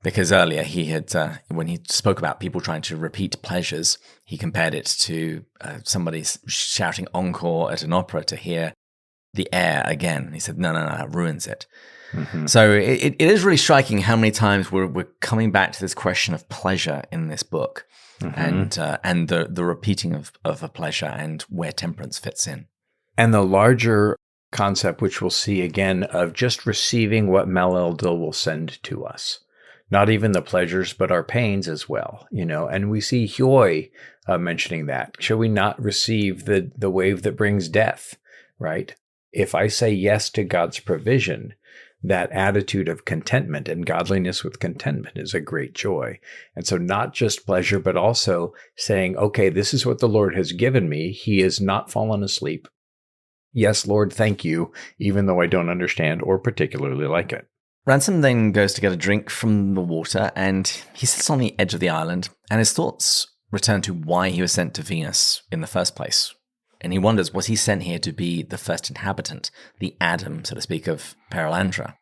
Speaker 3: Because earlier he had, when he spoke about people trying to repeat pleasures, he compared it to somebody shouting encore at an opera to hear the air again. He said, no, that ruins it. Mm-hmm. So it is really striking how many times we're coming back to this question of pleasure in this book, mm-hmm. and the repeating of a pleasure and where temperance fits in.
Speaker 1: And the larger concept, which we'll see again, of just receiving what Mal-el-Dil will send to us. Not even the pleasures, but our pains as well, And we see Hyoy mentioning that. Shall we not receive the wave that brings death, right? If I say yes to God's provision, that attitude of contentment and godliness with contentment is a great joy. And so not just pleasure, but also saying, okay, this is what the Lord has given me. He has not fallen asleep. Yes, Lord, thank you, even though I don't understand or particularly like it.
Speaker 3: Ransom then goes to get a drink from the water, and he sits on the edge of the island, and his thoughts return to why he was sent to Venus in the first place. And he wonders, was he sent here to be the first inhabitant, the Adam, so to speak, of Perelandra?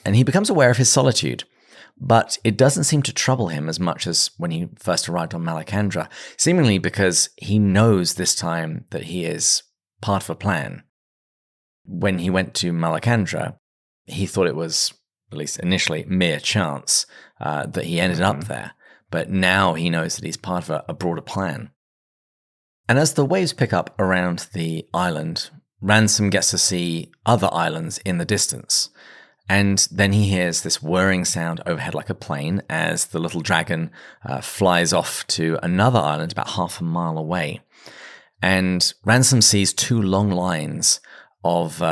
Speaker 3: And he becomes aware of his solitude, but it doesn't seem to trouble him as much as when he first arrived on Malacandra, seemingly because he knows this time that he is part of a plan. When he went to Malacandra, he thought it was, at least initially, mere chance that he ended up there. But now he knows that he's part of a broader plan. And as the waves pick up around the island, Ransom gets to see other islands in the distance. And then he hears this whirring sound overhead like a plane as the little dragon flies off to another island about half a mile away. And Ransom sees two long lines of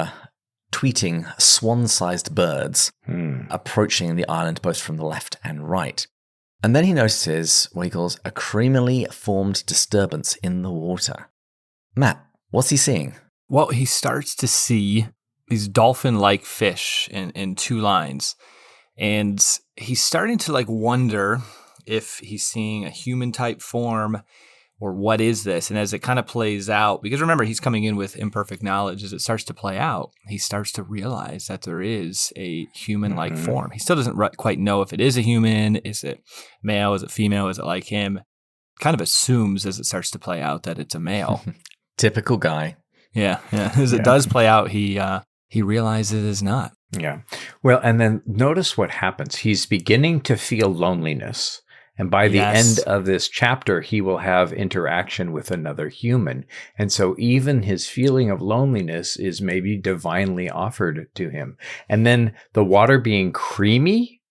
Speaker 3: tweeting swan-sized birds approaching the island both from the left and right. And then he notices what he calls a creamily formed disturbance in the water. Matt, what's he seeing?
Speaker 2: Well, he starts to see these dolphin-like fish in two lines. And he's starting to wonder if he's seeing a human-type form or what is this? And as it kind of plays out, because remember, he's coming in with imperfect knowledge, as it starts to play out, he starts to realize that there is a human-like form. He still doesn't quite know if it is a human. Is it male? Is it female? Is it like him? Kind of assumes as it starts to play out that it's a male.
Speaker 3: Typical guy.
Speaker 2: Yeah. As it does play out, he realizes it's not.
Speaker 1: Yeah. Well, and then notice what happens. He's beginning to feel loneliness. And by the end of this chapter, he will have interaction with another human. And so even his feeling of loneliness is maybe divinely offered to him. And then the water being creamy,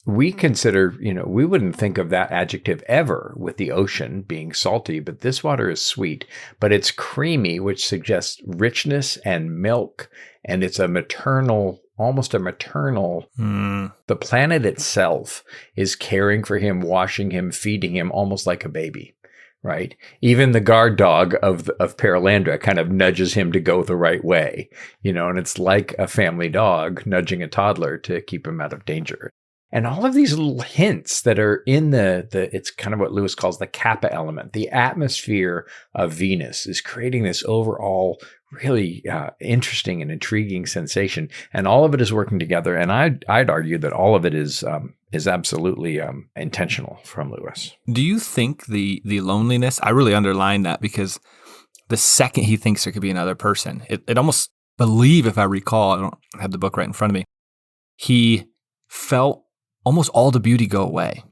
Speaker 1: we consider, we wouldn't think of that adjective ever with the ocean being salty, but this water is sweet, but it's creamy, which suggests richness and milk. And it's almost a maternal. The planet itself is caring for him, washing him, feeding him almost like a baby, right? Even the guard dog of Perelandra kind of nudges him to go the right way, and it's like a family dog nudging a toddler to keep him out of danger. And all of these little hints that are in it's kind of what Lewis calls the kappa element. The atmosphere of Venus is creating this overall really interesting and intriguing sensation. And all of it is working together. And I'd argue that all of it is absolutely intentional from Lewis.
Speaker 2: Do you think the loneliness, I really underline that because the second he thinks there could be another person, it almost believe, if I recall, I don't have the book right in front of me, he felt almost all the beauty go away.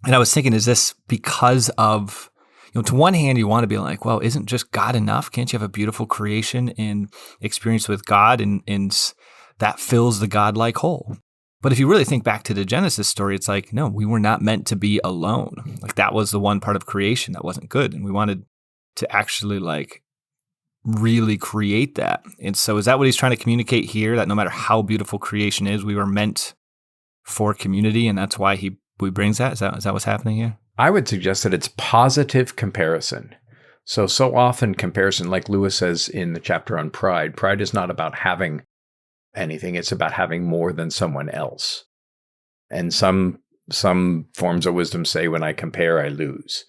Speaker 2: And I was thinking, is this because of, to one hand, you want to be like, well, isn't just God enough? Can't you have a beautiful creation and experience with God and that fills the godlike hole? But if you really think back to the Genesis story, it's like, no, we were not meant to be alone. Like that was the one part of creation that wasn't good. And we wanted to actually really create that. And so is that what he's trying to communicate here? That no matter how beautiful creation is, we were meant for community, and that's why he brings that? Is that what's happening here?
Speaker 1: I would suggest that it's positive comparison. So often comparison, like Lewis says in the chapter on pride is not about having anything. It's about having more than someone else. And some forms of wisdom say when I compare, I lose.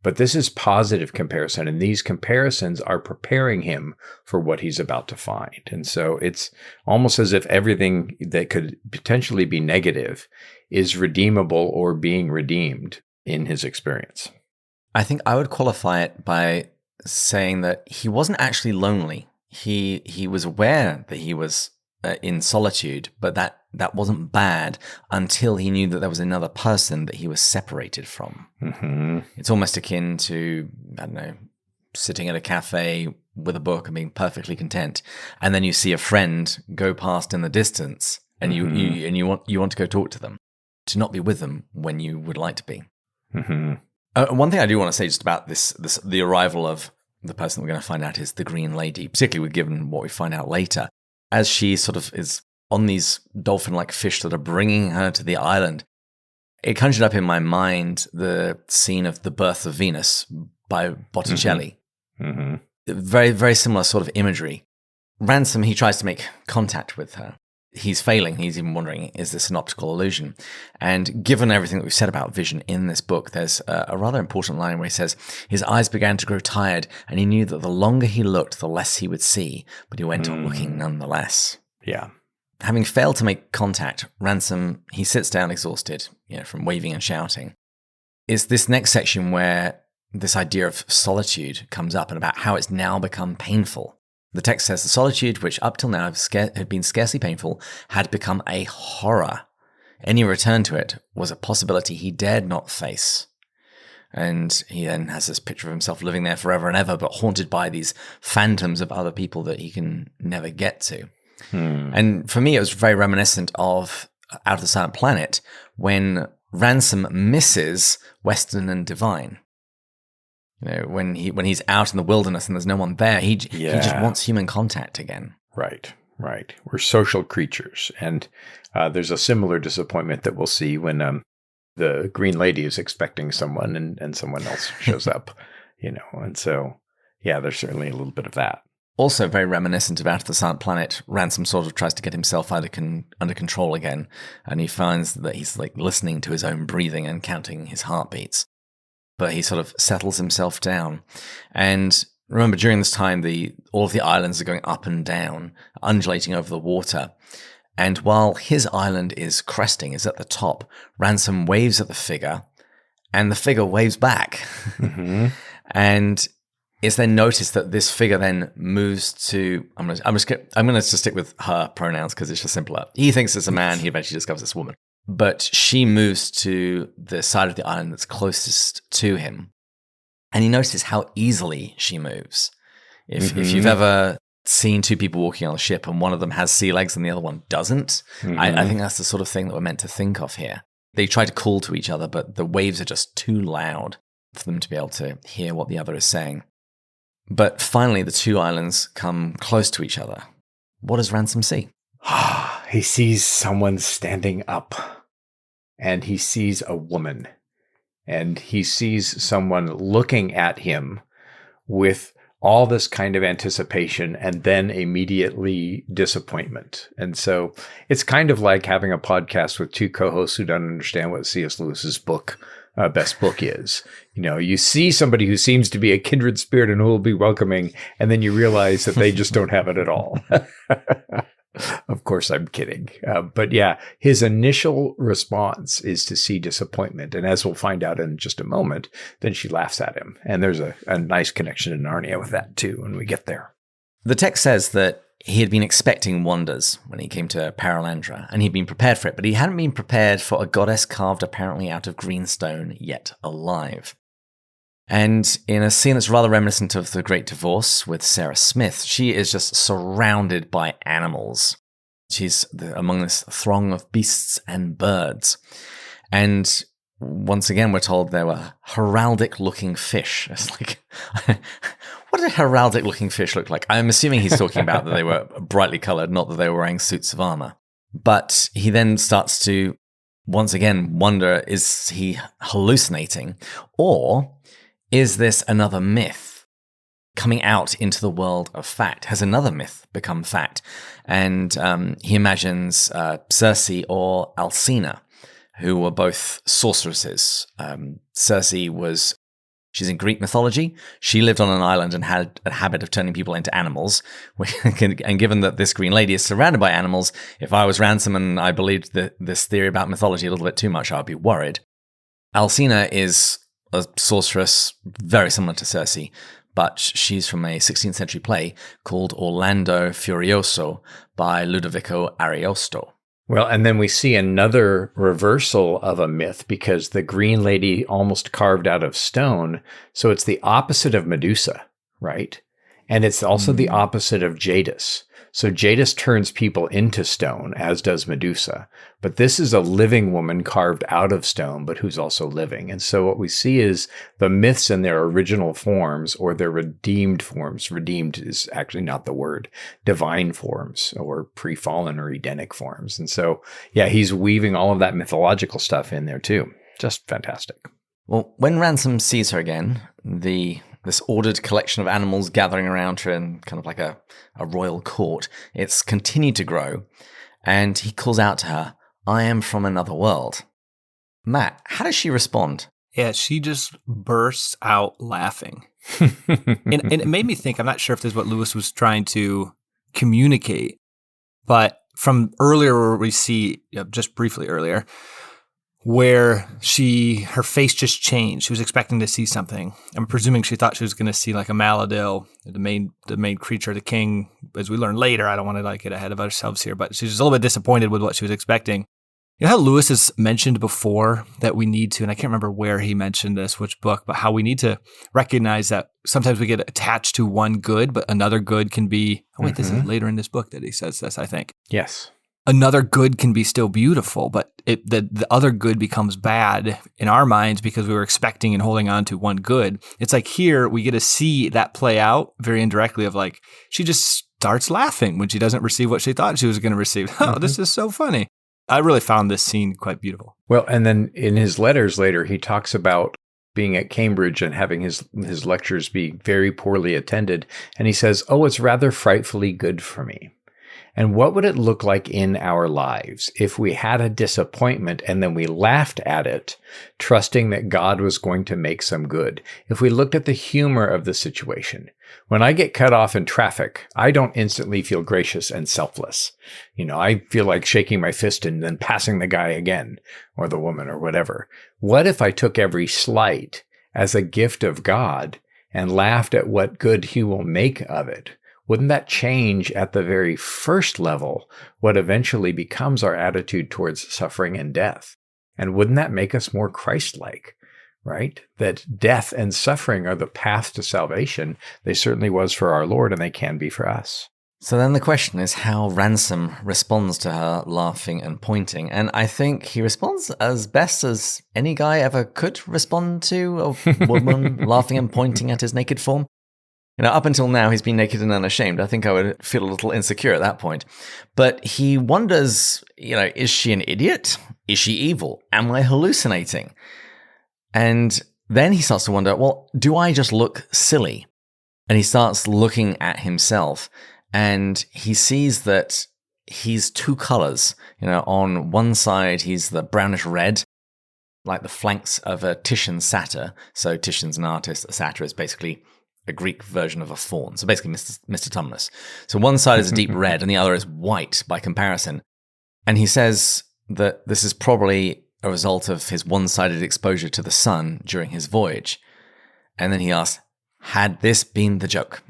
Speaker 1: But this is positive comparison, and these comparisons are preparing him for what he's about to find. And so it's almost as if everything that could potentially be negative is redeemable or being redeemed in his experience.
Speaker 3: I think I would qualify it by saying that he wasn't actually lonely. He was aware that he was in solitude, but that wasn't bad until he knew that there was another person that he was separated from.
Speaker 1: Mm-hmm.
Speaker 3: It's almost akin to, I don't know, sitting at a cafe with a book and being perfectly content, and then you see a friend go past in the distance, and you want to go talk to them, to not be with them when you would like to be.
Speaker 1: Mm-hmm.
Speaker 3: One thing I do want to say just about the arrival of the person we're going to find out is the Green Lady, particularly given what we find out later. As she sort of is on these dolphin-like fish that are bringing her to the island, it conjured up in my mind the scene of The Birth of Venus by Botticelli.
Speaker 1: Mm-hmm.
Speaker 3: Very, very similar sort of imagery. Ransom, he tries to make contact with her. He's failing. He's even wondering, is this an optical illusion? And given everything that we've said about vision in this book, there's a rather important line where he says, his eyes began to grow tired, and he knew that the longer he looked, the less he would see, but he went on looking nonetheless.
Speaker 1: Yeah.
Speaker 3: Having failed to make contact, Ransom, he sits down exhausted, from waving and shouting. It's this next section where this idea of solitude comes up and about how it's now become painful. The text says the solitude, which up till now had been scarcely painful, had become a horror. Any return to it was a possibility he dared not face. And he then has this picture of himself living there forever and ever, but haunted by these phantoms of other people that he can never get to. And for me, it was very reminiscent of Out of the Silent Planet when Ransom misses Weston and Divine. When he's out in the wilderness and there's no one there, he just wants human contact again.
Speaker 1: Right. We're social creatures. And there's a similar disappointment that we'll see when the Green Lady is expecting someone and someone else shows up, And so, there's certainly a little bit of that.
Speaker 3: Also very reminiscent of Out of the Silent Planet, Ransom sort of tries to get himself under control again, and he finds that he's like listening to his own breathing and counting his heartbeats. But he sort of settles himself down. And remember, during this time, all of the islands are going up and down, undulating over the water. And while his island is cresting, is at the top, Ransom waves at the figure, and the figure waves back. Mm-hmm. And it's then noticed that this figure then moves to, I'm going to just stick with her pronouns because it's just simpler. He thinks it's a man. He eventually discovers it's a woman. But she moves to the side of the island that's closest to him. And he notices how easily she moves. If you've ever seen two people walking on a ship and one of them has sea legs and the other one doesn't, I think that's the sort of thing that we're meant to think of here. They try to call to each other, but the waves are just too loud for them to be able to hear what the other is saying. But finally, the two islands come close to each other. What does Ransom see?
Speaker 1: He sees someone standing up, and he sees a woman, and he sees someone looking at him with all this kind of anticipation and then immediately disappointment. And so it's kind of like having a podcast with two co-hosts who don't understand what C.S. Lewis's best book is. You see somebody who seems to be a kindred spirit and who will be welcoming, and then you realize that they just don't have it at all. Of course, I'm kidding. But yeah, his initial response is to see disappointment. And as we'll find out in just a moment, then she laughs at him. And there's a nice connection in Narnia with that too when we get there.
Speaker 3: The text says that he had been expecting wonders when he came to Perelandra, and he'd been prepared for it, but he hadn't been prepared for a goddess carved apparently out of green stone, yet alive. And in a scene that's rather reminiscent of The Great Divorce with Sarah Smith, she is just surrounded by animals. She's among this throng of beasts and birds. And once again, we're told there were heraldic-looking fish. It's like, what did heraldic-looking fish look like? I'm assuming he's talking about that they were brightly colored, not that they were wearing suits of armor. But he then starts to, once again, wonder, is he hallucinating? Or is this another myth coming out into the world of fact? Has another myth become fact? And he imagines Circe or Alcina, who were both sorceresses. Circe she's in Greek mythology. She lived on an island and had a habit of turning people into animals. And given that this Green Lady is surrounded by animals, if I was Ransom and I believed this theory about mythology a little bit too much, I'd be worried. Alcina is a sorceress very similar to Circe, but she's from a 16th century play called Orlando Furioso by Ludovico Ariosto.
Speaker 1: Well, and then we see another reversal of a myth because the Green Lady almost carved out of stone. So it's the opposite of Medusa, right? And it's also the opposite of Jadis. So Jadis turns people into stone, as does Medusa. But this is a living woman carved out of stone, but who's also living. And so what we see is the myths in their original forms or their redeemed forms. Redeemed is actually not the word. Divine forms or pre-fallen or Edenic forms. And so, yeah, he's weaving all of that mythological stuff in there too. Just fantastic.
Speaker 3: Well, when Ransom sees her again, this ordered collection of animals gathering around her in kind of like a royal court, it's continued to grow, and he calls out to her, "I am from another world." Matt, how does she respond?
Speaker 2: Yeah, she just bursts out laughing. and it made me think, I'm not sure if this is what Lewis was trying to communicate, but from earlier where we see, just briefly earlier, where her face just changed. She was expecting to see something. I'm presuming she thought she was going to see like a Maladil, the main creature, the king. As we learn later, I don't want to get ahead of ourselves here, but she's a little bit disappointed with what she was expecting. You know how Lewis has mentioned before that we need to, and I can't remember where he mentioned this, which book, but how we need to recognize that sometimes we get attached to one good, but another good can be, this is later in this book that he says this, I think.
Speaker 1: Yes.
Speaker 2: Another good can be still beautiful, but the other good becomes bad in our minds because we were expecting and holding on to one good. It's like here we get to see that play out very indirectly of like, she just starts laughing when she doesn't receive what she thought she was going to receive. Oh, this is so funny. I really found this scene quite beautiful.
Speaker 1: Well, and then in his letters later, he talks about being at Cambridge and having his lectures be very poorly attended. And he says, oh, it's rather frightfully good for me. And what would it look like in our lives if we had a disappointment and then we laughed at it, trusting that God was going to make some good? If we looked at the humor of the situation, when I get cut off in traffic, I don't instantly feel gracious and selfless. I feel like shaking my fist and then passing the guy again, or the woman, or whatever. What if I took every slight as a gift of God and laughed at what good he will make of it? Wouldn't that change at the very first level what eventually becomes our attitude towards suffering and death? And wouldn't that make us more Christ-like, right? That death and suffering are the path to salvation. They certainly was for our Lord, and they can be for us.
Speaker 3: So then the question is how Ransom responds to her laughing and pointing. And I think he responds as best as any guy ever could respond to a woman laughing and pointing at his naked form. Up until now, he's been naked and unashamed. I think I would feel a little insecure at that point. But he wonders, is she an idiot? Is she evil? Am I hallucinating? And then he starts to wonder, well, do I just look silly? And he starts looking at himself, and he sees that he's two colors. On one side, he's the brownish red, like the flanks of a Titian satyr. So Titian's an artist. A satyr is basically a Greek version of a faun. So basically Mr. Tumnus. So one side is a deep red and the other is white by comparison. And he says that this is probably a result of his one-sided exposure to the sun during his voyage. And then he asks, had this been the joke?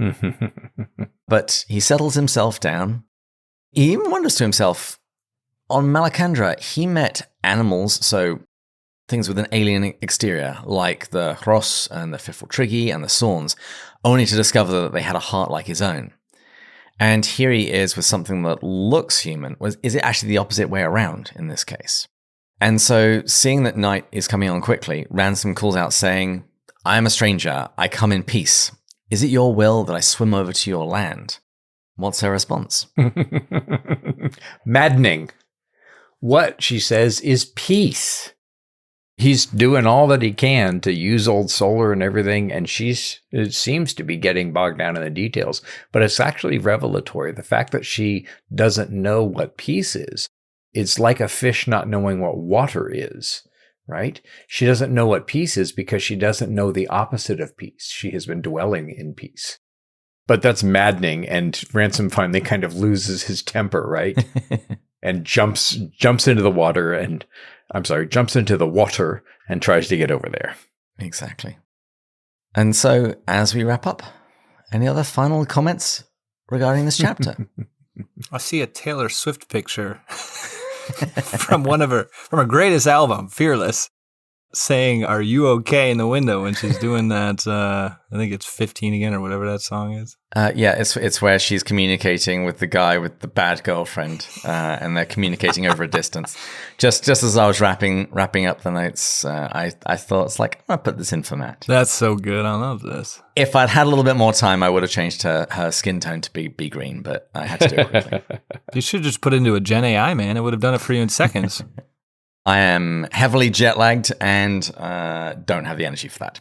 Speaker 3: But he settles himself down. He even wonders to himself, on Malacandra, he met animals, so things with an alien exterior, like the Hross and the Fifiltrigi and the Sorns, only to discover that they had a heart like his own. And here he is with something that looks human. Is it actually the opposite way around in this case? And so, seeing that night is coming on quickly, Ransom calls out saying, I am a stranger, I come in peace. Is it your will that I swim over to your land? What's her response?
Speaker 1: Maddening. What, she says, is peace. He's doing all that he can to use old solar and everything, and it seems to be getting bogged down in the details, but it's actually revelatory. The fact that she doesn't know what peace is, it's like a fish not knowing what water is, right? She doesn't know what peace is because she doesn't know the opposite of peace. She has been dwelling in peace. But that's maddening, and Ransom finally kind of loses his temper, right? And jumps into the water jumps into the water and tries to get over there.
Speaker 3: Exactly. And so, as we wrap up, any other final comments regarding this chapter?
Speaker 2: I see a Taylor Swift picture from her greatest album, Fearless, saying, "Are you okay?" in the window when she's doing that. I think it's 15 again or whatever that song is.
Speaker 3: Yeah, it's where she's communicating with the guy with the bad girlfriend, and they're communicating over a distance. Just as I was wrapping up the notes, I thought it's like, I'm gonna put this in for Matt.
Speaker 2: That's so good. I love this.
Speaker 3: If I'd had a little bit more time, I would have changed her skin tone to be green, but I had to do it quickly.
Speaker 2: You should just put it into a Gen AI, man. It would have done it for you in seconds.
Speaker 3: I am heavily jet lagged and don't have the energy for that.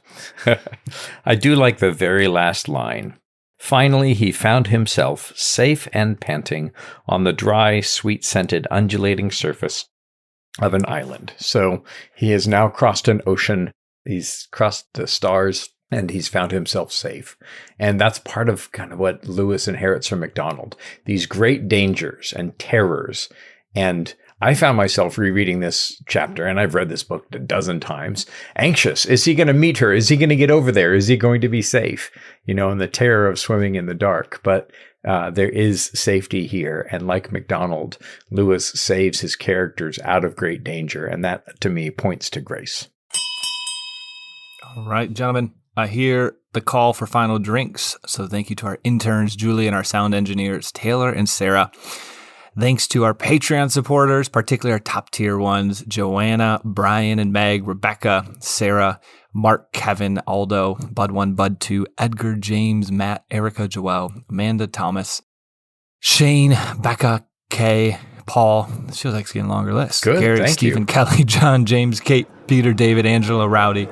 Speaker 1: I do like the very last line. Finally, he found himself safe and panting on the dry, sweet-scented, undulating surface of an island. So he has now crossed an ocean. He's crossed the stars, and he's found himself safe. And that's part of kind of what Lewis inherits from MacDonald. These great dangers and terrors and I found myself rereading this chapter, and I've read this book a dozen times, anxious. Is he going to meet her? Is he going to get over there? Is he going to be safe? And the terror of swimming in the dark. But there is safety here. And like MacDonald, Lewis saves his characters out of great danger. And that, to me, points to grace.
Speaker 2: All right, gentlemen, I hear the call for final drinks. So thank you to our interns, Julie, and our sound engineers, Taylor and Sarah. Thanks to our Patreon supporters, particularly our top tier ones, Joanna, Brian and Meg, Rebecca, Sarah, Mark, Kevin, Aldo, Bud1, Bud2, Edgar, James, Matt, Erica, Joelle, Amanda, Thomas, Shane, Becca, Kay, Paul. This feels like it's getting a longer list.
Speaker 1: Good,
Speaker 2: Gary,
Speaker 1: thank
Speaker 2: Stephen,
Speaker 1: you.
Speaker 2: Kelly, John, James, Kate, Peter, David, Angela, Rowdy,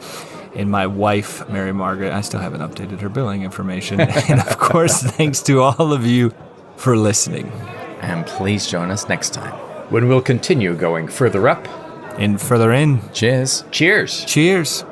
Speaker 2: and my wife, Mary Margaret. I still haven't updated her billing information. And of course, thanks to all of you for listening.
Speaker 3: And please join us next time.
Speaker 1: When we'll continue going further up
Speaker 2: And further in,
Speaker 3: Cheers.
Speaker 1: Cheers.
Speaker 2: cheers.